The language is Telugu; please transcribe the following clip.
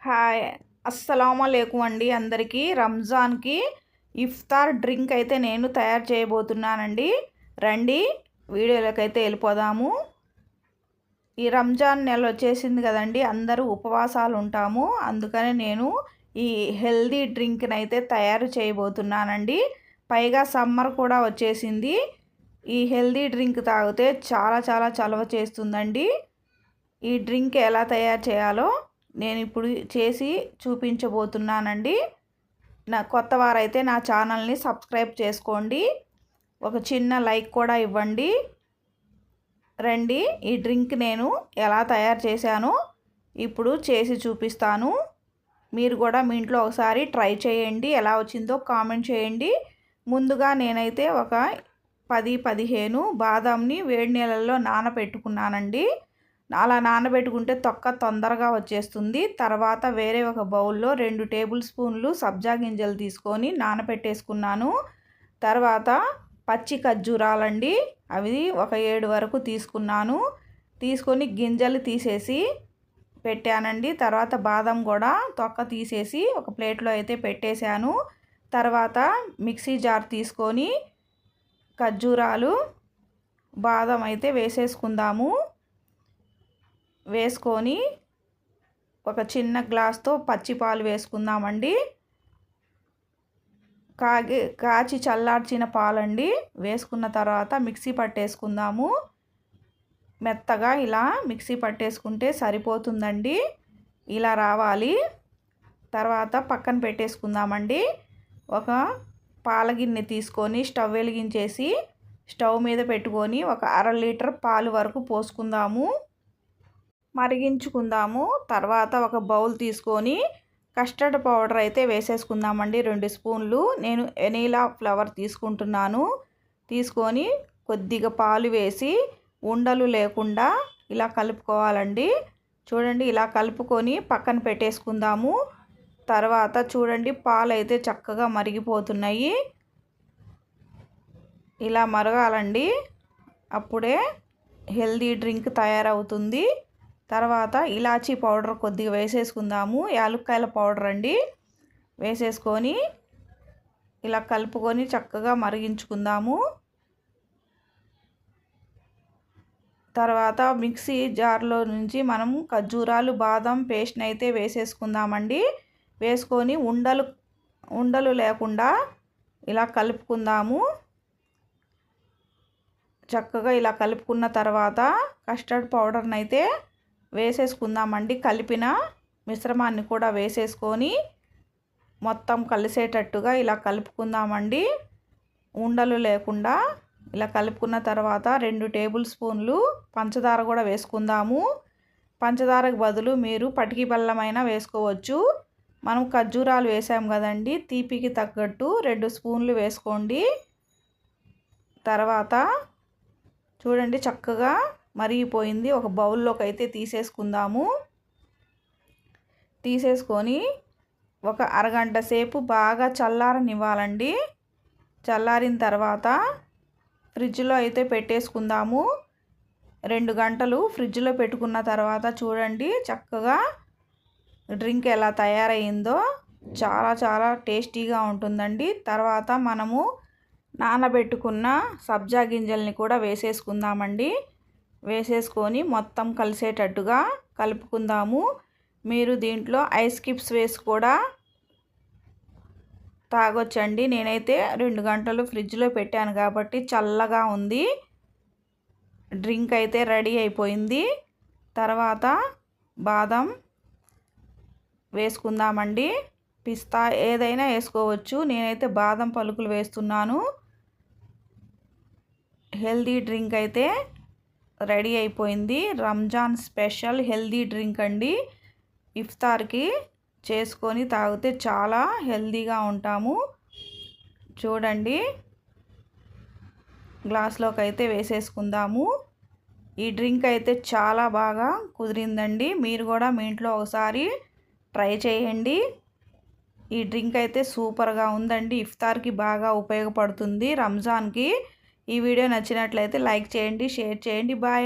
హాయ్ అస్సలాముఅలైకుం అండి అందరికీ. రంజాన్కి ఇఫ్తార్ డ్రింక్ అయితే నేను తయారు చేయబోతున్నానండి. రండి వీడియోలోకి అయితే వెళ్ళిపోదాము. ఈ రంజాన్ నెల వచ్చేసింది కదండి, అందరూ ఉపవాసాలు ఉంటాము. అందుకని నేను ఈ హెల్దీ డ్రింక్ని అయితే తయారు చేయబోతున్నానండి. పైగా సమ్మర్ కూడా వచ్చేసింది. ఈ హెల్దీ డ్రింక్ తాగితే చాలా చాలా చలవ చేస్తుందండి. ఈ డ్రింక్ ఎలా తయారు చేయాలో నేను ఇప్పుడు చేసి చూపించబోతున్నానండి. నా కొత్త వారైతే నా ఛానల్ని సబ్స్క్రైబ్ చేసుకోండి, ఒక చిన్న లైక్ కూడా ఇవ్వండి. రండి ఈ డ్రింక్ నేను ఎలా తయారు చేశానో ఇప్పుడు చేసి చూపిస్తాను. మీరు కూడా మీ ఇంట్లో ఒకసారి ట్రై చేయండి, ఎలా వచ్చిందో కామెంట్ చేయండి. ముందుగా నేనైతే ఒక 10-15 బాదాంని వేడి నీళ్ళల్లో నానబెట్టుకున్నానండి. అలా నానబెట్టుకుంటే తొక్క తొందరగా వచ్చేస్తుంది. తర్వాత వేరే ఒక బౌల్లో 2 టేబుల్ స్పూన్లు సబ్జా గింజలు తీసుకొని నానబెట్టేసుకున్నాను. తర్వాత పచ్చి ఖర్జూరాలండి, అవి ఒక 7 వరకు తీసుకున్నాను. తీసుకొని గింజలు తీసేసి పెట్టానండి. తర్వాత బాదం కూడా తొక్క తీసేసి ఒక ప్లేట్లో అయితే పెట్టేశాను. తర్వాత మిక్సీ జార్ తీసుకొని ఖర్జూరాలు బాదం అయితే వేసేసుకుందాము. వేసుకొని ఒక చిన్న గ్లాస్తో పచ్చి పాలు వేసుకుందామండి. కాచి చల్లార్చిన పాలండి. వేసుకున్న తర్వాత మిక్సీ పట్టేసుకుందాము. మెత్తగా ఇలా మిక్సీ పట్టేసుకుంటే సరిపోతుందండి. ఇలా రావాలి. తర్వాత పక్కన పెట్టేసుకుందామండి. ఒక పాల గిన్నె తీసుకొని స్టవ్ వెలిగించేసి స్టవ్ మీద పెట్టుకొని ఒక 1/2 లీటర్ పాలు వరకు పోసుకుందాము, మరిగించుకుందాము. తర్వాత ఒక బౌల్ తీసుకొని కస్టర్డ్ పౌడర్ అయితే వేసేసుకుందామండి, 2 స్పూన్లు. నేను వెనీలా ఫ్లేవర్ తీసుకుంటున్నాను. తీసుకొని కొద్దిగా పాలు వేసి ఉండలు లేకుండా ఇలా కలుపుకోవాలండి. చూడండి, ఇలా కలుపుకొని పక్కన పెట్టేసుకుందాము. తర్వాత చూడండి, పాలు అయితే చక్కగా మరిగిపోతున్నాయి. ఇలా మరగాలండి, అప్పుడే హెల్దీ డ్రింక్ తయారవుతుంది. తర్వాత ఇలాచీ పౌడర్ కొద్దిగా వేసేసుకుందాము, యాలక్కాయల పౌడర్ అండి. వేసేసుకొని ఇలా కలుపుకొని చక్కగా మరిగించుకుందాము. తర్వాత మిక్సీ జార్లో నుంచి మనం ఖర్జూరాలు బాదం పేస్ట్ని అయితే వేసేసుకుందామండి. వేసుకొని ఉండలు లేకుండా ఇలా కలుపుకుందాము. చక్కగా ఇలా కలుపుకున్న తర్వాత కస్టర్డ్ పౌడర్ని అయితే వేసేసుకుందామండి. కలిపిన మిశ్రమాన్ని కూడా వేసేసుకొని మొత్తం కలిసేటట్టుగా ఇలా కలుపుకుందామండి, ఉండలు లేకుండా. ఇలా కలుపుకున్న తర్వాత 2 టేబుల్ స్పూన్లు పంచదార కూడా వేసుకుందాము. పంచదారకు బదులు మీరు పటికి బెల్లమైనా వేసుకోవచ్చు. మనం ఖర్జూరాలు వేసాం కదండి, తీపికి తగ్గట్టు 2 స్పూన్లు వేసుకోండి. తర్వాత చూడండి, చక్కగా మరిగిపోయింది. ఒక బౌల్లోకి అయితే తీసేసుకుందాము. తీసేసుకొని ఒక అరగంట సేపు బాగా చల్లారనివ్వాలండి. చల్లారిన తర్వాత ఫ్రిడ్జ్లో అయితే పెట్టేసుకుందాము. 2 గంటలు ఫ్రిడ్జ్లో పెట్టుకున్న తర్వాత చూడండి, చక్కగా డ్రింక్ ఎలా తయారయ్యిందో. చాలా చాలా టేస్టీగా ఉంటుందండి. తర్వాత మనము నానబెట్టుకున్న సబ్జా గింజల్ని కూడా వేసేసుకుందామండి. వేసేసుకొని మొత్తం కలిసేటట్టుగా కలుపుకుందాము. మీరు దీంట్లో ఐస్ క్యూబ్స్ వేసి కూడా తాగొచ్చండి. నేనైతే 2 గంటలు ఫ్రిడ్జ్లో పెట్టాను కాబట్టి చల్లగా ఉంది. డ్రింక్ అయితే రెడీ అయిపోయింది. తర్వాత బాదం వేసుకుందామండి, పిస్తా ఏదైనా వేసుకోవచ్చు. నేనైతే బాదం పలుకులు వేస్తున్నాను. హెల్దీ డ్రింక్ అయితే రెడీ అయిపోయింది. రంజాన్ స్పెషల్ హెల్దీ డ్రింక్ అండి. ఇఫ్తార్కి చేసుకొని తాగితే చాలా హెల్దీగా ఉంటాము. చూడండి, గ్లాస్లోకి అయితే వేసేసుకుందాము. ఈ డ్రింక్ అయితే చాలా బాగా కుదిరిందండి. మీరు కూడా మీ ఇంట్లో ఒకసారి ట్రై చేయండి. ఈ డ్రింక్ అయితే సూపర్గా ఉందండి. ఇఫ్తార్కి బాగా ఉపయోగపడుతుంది రంజాన్కి. ఈ వీడియో నచ్చినట్లయితే లైక్ చేయండి, షేర్ చేయండి. బాయ్.